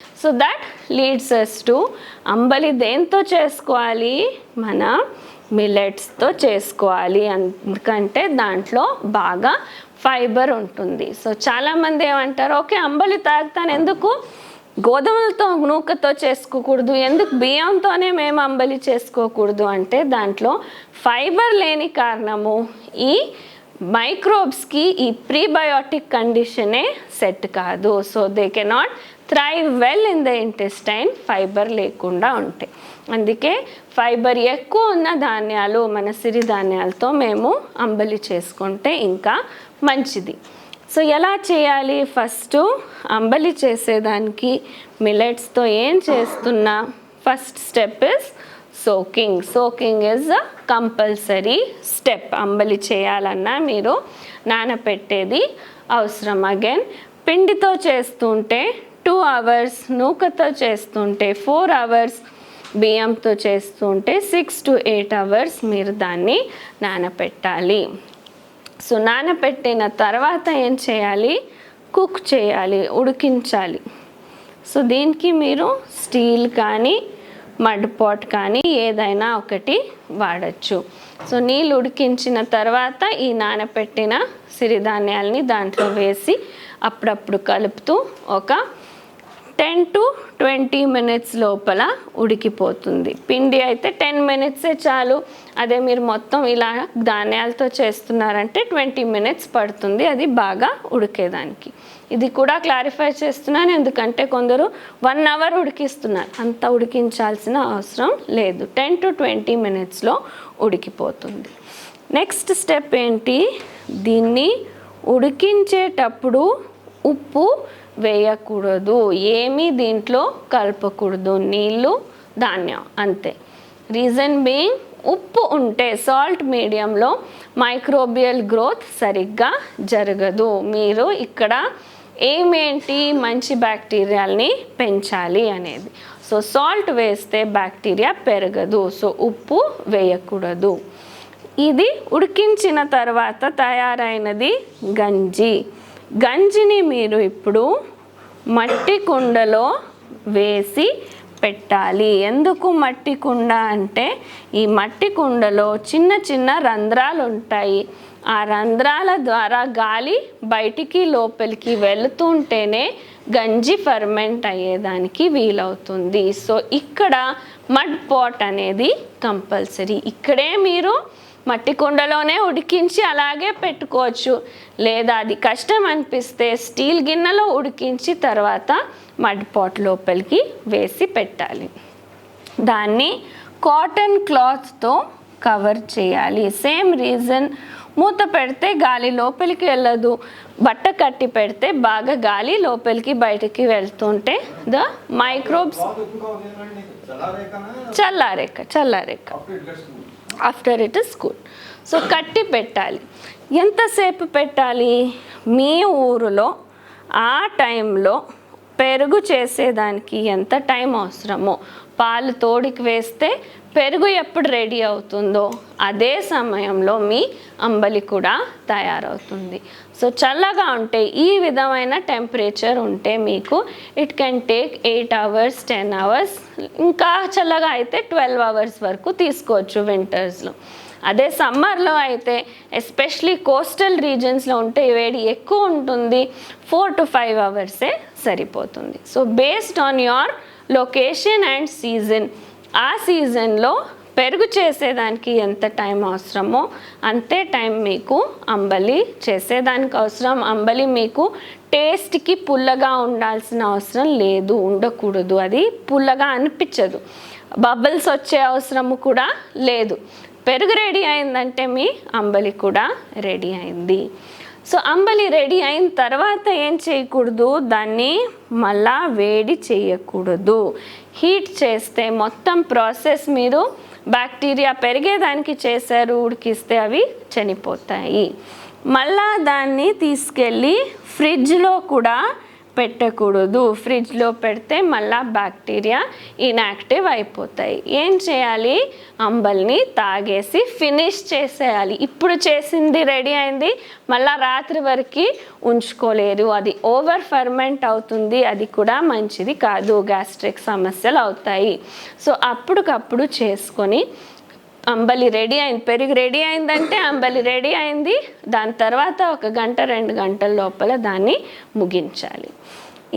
So that leads us to ambali దేంతో చేసుకోవాలి, మన మిల్లెట్స్తో చేసుకోవాలి, ఎందుకంటే దాంట్లో బాగా ఫైబర్ ఉంటుంది. సో చాలామంది ఏమంటారు, ఓకే అంబలి తాగుతాను, ఎందుకు గోధుమలతో నూకతో చేసుకోకూడదు, ఎందుకు బియ్యంతోనే మేము అంబలి చేసుకోకూడదు అంటే దాంట్లో ఫైబర్ లేని కారణము ఈ మైక్రోబ్స్కి ఈ ప్రీబయోటిక్ కండిషనే సెట్ కాదు. So they cannot thrive well in the intestine fibre లేకుండా ఉంటాయి. అందుకే ఫైబర్ ఎక్కువ ఉన్న ధాన్యాలు మన సిరిధాన్యాలతో మేము అంబలి చేసుకుంటే ఇంకా మంచిది. సో ఎలా చేయాలి, ఫస్ట్ అంబలి చేసేదానికి మిల్లెట్స్తో ఏం చేస్తున్నా, first step is soaking. Soaking is a compulsory step. అంబలి చేయాలన్నా మీరు నానపెట్టేది అవసరం. అగైన్ పిండితో చేస్తుంటే 2 hours, నూకతో చేస్తుంటే 4 hours, బియ్యంతో చేస్తుంటే 6 to 8 hours మీరు దాన్ని నానపెట్టాలి. సో నానపెట్టిన తర్వాత ఏం చేయాలి, కుక్ చేయాలి, ఉడికించాలి. సో దీనికి మీరు స్టీల్ కానీ మడ్ పాట్ కానీ ఏదైనా ఒకటి వాడచ్చు. సో నీళ్ళు ఉడికించిన తర్వాత ఈ నానపెట్టిన సిరిధాన్యాలని దాంట్లో వేసి అప్పుడప్పుడు కలుపుతూ ఒక 10 to 20 minutes లోపల ఉడికిపోతుంది. పిండి అయితే 10 minutes చాలు. అదే మీరు మొత్తం ఇలా ధాన్యాలతో చేస్తున్నారంటే 20 minutes పడుతుంది అది బాగా ఉడికేదానికి. ఇది కూడా క్లారిఫై చేస్తున్నాను, ఎందుకంటే కొందరు 1 hour ఉడికిస్తున్నారు. అంత ఉడికించాల్సిన అవసరం లేదు. 10 to 20 minutesలో ఉడికిపోతుంది. నెక్స్ట్ స్టెప్ ఏంటి, దీన్ని ఉడికించేటప్పుడు ఉప్పు వేయకూడదు, ఏమీ దీంట్లో కలపకూడదు, నీళ్ళు ధాన్యం అంతే. రీజన్ బీయింగ్, ఉప్పు ఉంటే సాల్ట్ మీడియంలో మైక్రోబియల్ గ్రోత్ సరిగ్గా జరగదు. మీరు ఇక్కడ ఏమేంటి మంచి బ్యాక్టీరియాల్ని పెంచాలి అనేది. సో సాల్ట్ వేస్తే బ్యాక్టీరియా పెరగదు. సో ఉప్పు వేయకూడదు. ఇది ఉడికించిన తర్వాత తయారైనది గంజి. గంజిని మీరు ఇప్పుడు మట్టి కుండలో వేసి పెట్టాలి. ఎందుకు మట్టి కుండ అంటే ఈ మట్టి కుండలో చిన్న చిన్న రంధ్రాలు ఉంటాయి. ఆ రంధ్రాల ద్వారా గాలి బయటికి లోపలికి వెళుతుంటేనే గంజి ఫర్మెంట్ అయ్యేదానికి వీలవుతుంది. సో ఇక్కడ మడ్ పాట్ అనేది కంపల్సరీ. ఇక్కడే మీరు మట్టి కుండలోనే ఉడికించి అలాగే పెట్టుకోవచ్చు, లేదా అది కష్టం అనిపిస్తే స్టీల్ గిన్నెలో ఉడికించి తర్వాత మడ్ పాట్ లోపలికి వేసి పెట్టాలి. దాన్ని కాటన్ క్లాత్తో కవర్ చేయాలి. సేమ్ రీజన్, మూత పెడితే గాలి లోపలికి వెళ్ళదు, బట్ట కట్టి పెడితే బాగా గాలి లోపలికి బయటికి వెళ్తుంటే ద మైక్రోబ్స్ చల్లారేక after it is cool. So కట్టి పెట్టాలి. ఎంతసేపు పెట్టాలి, మీ ఊరిలో ఆ టైంలో పెరుగు చేసేదానికి ఎంత టైం అవసరమో, పాలు తోడికి వేస్తే పెరుగు ఎప్పుడు రెడీ అవుతుందో అదే సమయంలో మీ అంబలి కూడా తయారవుతుంది. సో చల్లగా ఉంటే ఈ విధమైన టెంపరేచర్ ఉంటే మీకు it can take 8 hours, 10 hours, ఇంకా చల్లగా అయితే 12 hours వరకు తీసుకోవచ్చు వింటర్స్లో. అదే సమ్మర్లో అయితే ఎస్పెషలీ కోస్టల్ రీజన్స్లో ఉంటే వేడి ఎక్కువ ఉంటుంది, 4 to 5 hours సరిపోతుంది. So based on your location and season, ఆ సీజన్లో పెరుగు చేసేదానికి ఎంత టైం అవసరమో అంతే టైం మీకు అంబలి చేసేదానికి అవసరం. అంబలి మీకు టేస్ట్కి పుల్లగా ఉండాల్సిన అవసరం లేదు, ఉండకూడదు. అది పుల్లగా అనిపించదు, బబుల్స్ వచ్చే అవసరము కూడా లేదు. పెరుగు రెడీ అయిందంటే మీ అంబలి కూడా రెడీ అయింది. సో అంబలి రెడీ అయిన తర్వాత ఏం చేయకూడదు, దాన్ని మళ్ళా వేడి చేయకూడదు. హీట్ చేస్తే మొత్తం ప్రాసెస్ మీరు బ్యాక్టీరియా పెరిగేదానికి చేశారు, ఉడికిస్తే అవి చనిపోతాయి. మళ్ళా దాన్ని తీసుకెళ్ళి ఫ్రిడ్జ్లో కూడా పెట్టకూడదు. ఫ్రిడ్జ్లో పెడితే మళ్ళీ బ్యాక్టీరియా ఇన్యాక్టివ్ అయిపోతాయి. ఏం చేయాలి? అంబలిని తాగేసి ఫినిష్ చేసేయాలి. ఇప్పుడు చేసింది రెడీ అయింది, మళ్ళీ రాత్రి వరకు ఉంచుకోలేరు, అది ఓవర్ ఫర్మెంట్ అవుతుంది, అది కూడా మంచిది కాదు, గ్యాస్ట్రిక్ సమస్యలు అవుతాయి. సో అప్పటికప్పుడు చేసుకొని అంబలి రెడీ అయింది, పెరుగు రెడీ అయిందంటే అంబలి రెడీ అయింది, దాని తర్వాత 1 గంట 2 గంటల లోపల దాన్ని ముగించాలి.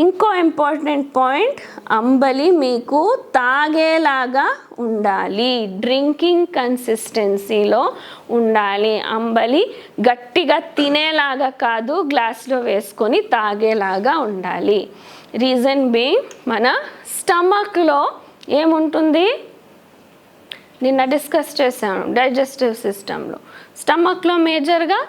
ఇంకో ఇంపార్టెంట్ పాయింట్, అంబలి మీకు తాగేలాగా ఉండాలి, డ్రింకింగ్ కన్సిస్టెన్సీలో ఉండాలి. అంబలి గట్టిగా తినేలాగా కాదు, గ్లాస్లో వేసుకొని తాగేలాగా ఉండాలి. రీజన్ బీయింగ్, మన స్టమక్లో ఏముంటుంది, నిన్న డిస్కస్ చేసాము, డైజెస్టివ్ సిస్టంలో స్టమక్లో మేజర్గా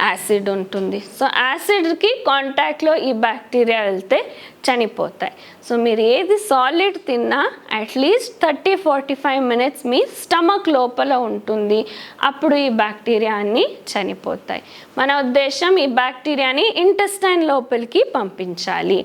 యాసిడ్ ఉంటుంది. సో యాసిడ్కి కాంటాక్ట్లో ఈ బ్యాక్టీరియా వెళ్తే చనిపోతాయి. సో మీరు ఏది సాలిడ్ తిన్నా అట్లీస్ట్ 30-45 మినిట్స్ మీ స్టమక్ లోపల ఉంటుంది, అప్పుడు ఈ బ్యాక్టీరియా అన్నీ చనిపోతాయి. మన ఉద్దేశం ఈ బ్యాక్టీరియాని ఇంటెస్టైన్ లోపలికి పంపించాలి.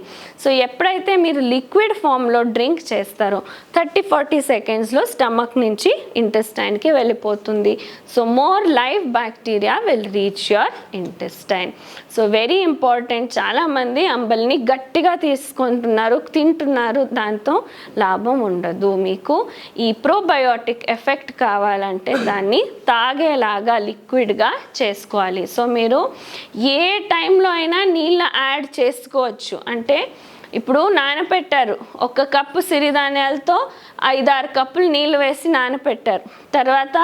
సో ఎప్పుడైతే మీరు లిక్విడ్ ఫామ్లో డ్రింక్ చేస్తారో 30-40 సెకండ్స్లో స్టమక్ నుంచి ఇంటెస్టైన్కి వెళ్ళిపోతుంది. So more live bacteria will reach your intestine. So very important. చాలామంది అంబలిని గట్టిగా తీసుకుంటున్నారు, తింటున్నారు, దాంతో లాభం ఉండదు. మీకు ఈ ప్రోబయోటిక్ ఎఫెక్ట్ కావాలంటే దాన్ని తాగేలాగా లిక్విడ్గా చేసుకోవాలి. సో మీరు ఏ టైంలో అయినా నీళ్ళ యాడ్ చేసుకోవచ్చు. అంటే ఇప్పుడు నానపెట్టారు, 1 కప్పు సిరిధాన్యాలతో 5-6 కప్పులు నీళ్ళు వేసి నానపెట్టారు, తర్వాత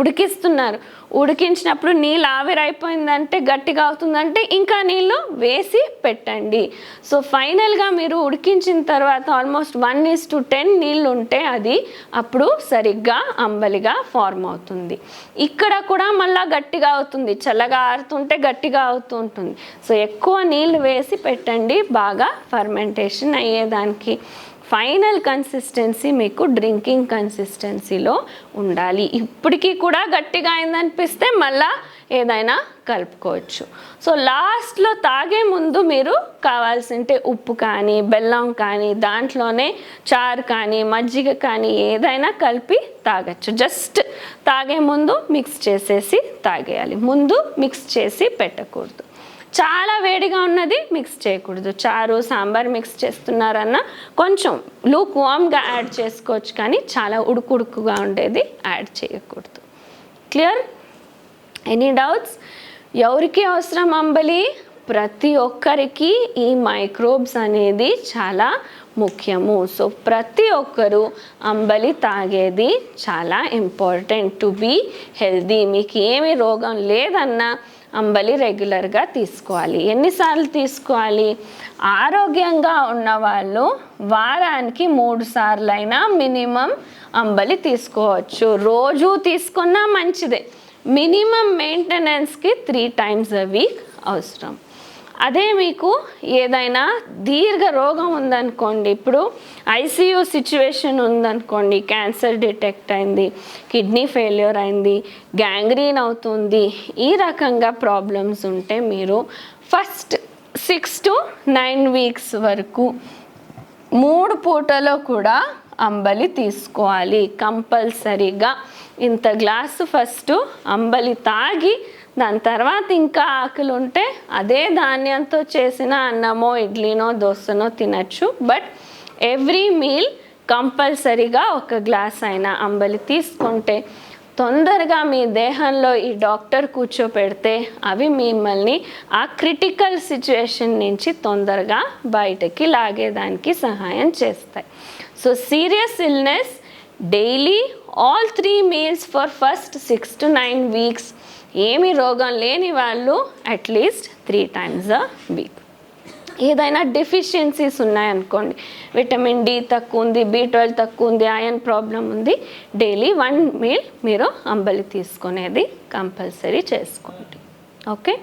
ఉడికిస్తున్నారు, ఉడికించినప్పుడు నీళ్ళు ఆవిరైపోయిందంటే గట్టిగా అవుతుందంటే ఇంకా నీళ్ళు వేసి పెట్టండి. సో ఫైనల్గా మీరు ఉడికించిన తర్వాత ఆల్మోస్ట్ 1:10 నీళ్ళు ఉంటే అది అప్పుడు సరిగ్గా అంబలిగా ఫార్మ్ అవుతుంది. ఇక్కడ కూడా మళ్ళీ గట్టిగా అవుతుంది, చల్లగా ఆరుతుంటే గట్టిగా అవుతూ ఉంటుంది. సో ఎక్కువ నీళ్ళు వేసి పెట్టండి, బాగా ఫర్మెంటేషన్ అయ్యేదానికి. ఫైనల్ కన్సిస్టెన్సీ మీకు డ్రింకింగ్ కన్సిస్టెన్సీలో ఉండాలి. ఇప్పటికీ కూడా గట్టిగా అయిందనిపిస్తే మళ్ళా ఏదైనా కలుపుకోవచ్చు. సో లాస్ట్లో తాగే ముందు మీరు కావాల్సింటే ఉప్పు కానీ బెల్లం కానీ దాంట్లోనే చారు కానీ మజ్జిగ కానీ ఏదైనా కలిపి తాగొచ్చు. జస్ట్ తాగే ముందు మిక్స్ చేసేసి తాగేయాలి, ముందు మిక్స్ చేసి పెట్టకూడదు. చాలా వేడిగా ఉన్నది మిక్స్ చేయకూడదు. చారు సాంబార్ మిక్స్ చేస్తున్నారన్నా కొంచెం లూక్ వామ్గా యాడ్ చేసుకోవచ్చు, కానీ చాలా ఉడుకుడుకుగా ఉండేది యాడ్ చేయకూడదు. క్లియర్? Any doubts? ఎవరికి అవసరం అంబలి? ప్రతి ఒక్కరికి ఈ మైక్రోబ్స్ అనేది చాలా ముఖ్యము. సో ప్రతి ఒక్కరూ అంబలి తాగేది చాలా ఇంపార్టెంట్ టు బీ హెల్దీ. మీకు ఏమి రోగం లేదన్నా అంబలి రెగ్యులర్గా తీసుకోవాలి. ఎన్నిసార్లు తీసుకోవాలి? ఆరోగ్యంగా ఉన్నవాళ్ళు వారానికి 3 సార్లైనా మినిమం అంబలి తీసుకోవచ్చు. రోజు తీసుకున్నా మంచిదే. మినిమం మెయింటెనెన్స్కి 3 times a week అవసరం. అదే మీకు ఏదైనా దీర్ఘ రోగం ఉందనుకోండి, ఇప్పుడు ఐసీయూ సిచ్యువేషన్ ఉందనుకోండి, క్యాన్సర్ డిటెక్ట్ అయింది, కిడ్నీ ఫెయిల్యూర్ అయింది, గ్యాంగ్రీన్ అవుతుంది, ఈ రకంగా ప్రాబ్లమ్స్ ఉంటే మీరు ఫస్ట్ 6 to 9 weeks వరకు 3 పూటలో కూడా అంబలి తీసుకోవాలి కంపల్సరీగా. ఇంత గ్లాసు ఫస్ట్ అంబలి తాగి దాని తర్వాత ఇంకా ఆకలి ఉంటే అదే ధాన్యంతో చేసిన అన్నమో ఇడ్లీనో దోశనో తినచ్చు. బట్ ఎవ్రీ మీల్ కంపల్సరీగా 1 గ్లాస్ అయినా అంబలి తీసుకుంటే తొందరగా మీ దేహంలో ఈ డాక్టర్ కూర్చోపెడితే అవి మిమ్మల్ని ఆ క్రిటికల్ సిచ్యువేషన్ నుంచి తొందరగా బయటకి లాగేదానికి సహాయం చేస్తాయి. So serious illness daily all 3 meals for first 6 to 9 weeks. ఏమి రోగం లేని వాళ్ళు అట్లీస్ట్ 3 times a week. ఏదైనా డెఫిషియన్సీస్ ఉన్నాయనుకోండి, విటమిన్ డి తక్కువ ఉంది, B12 తక్కువ ఉంది, ఐరన్ ప్రాబ్లం ఉంది, డైలీ 1 meal మీరు అంబలి తీసుకునేది కంపల్సరీ చేసుకోండి. ఓకే.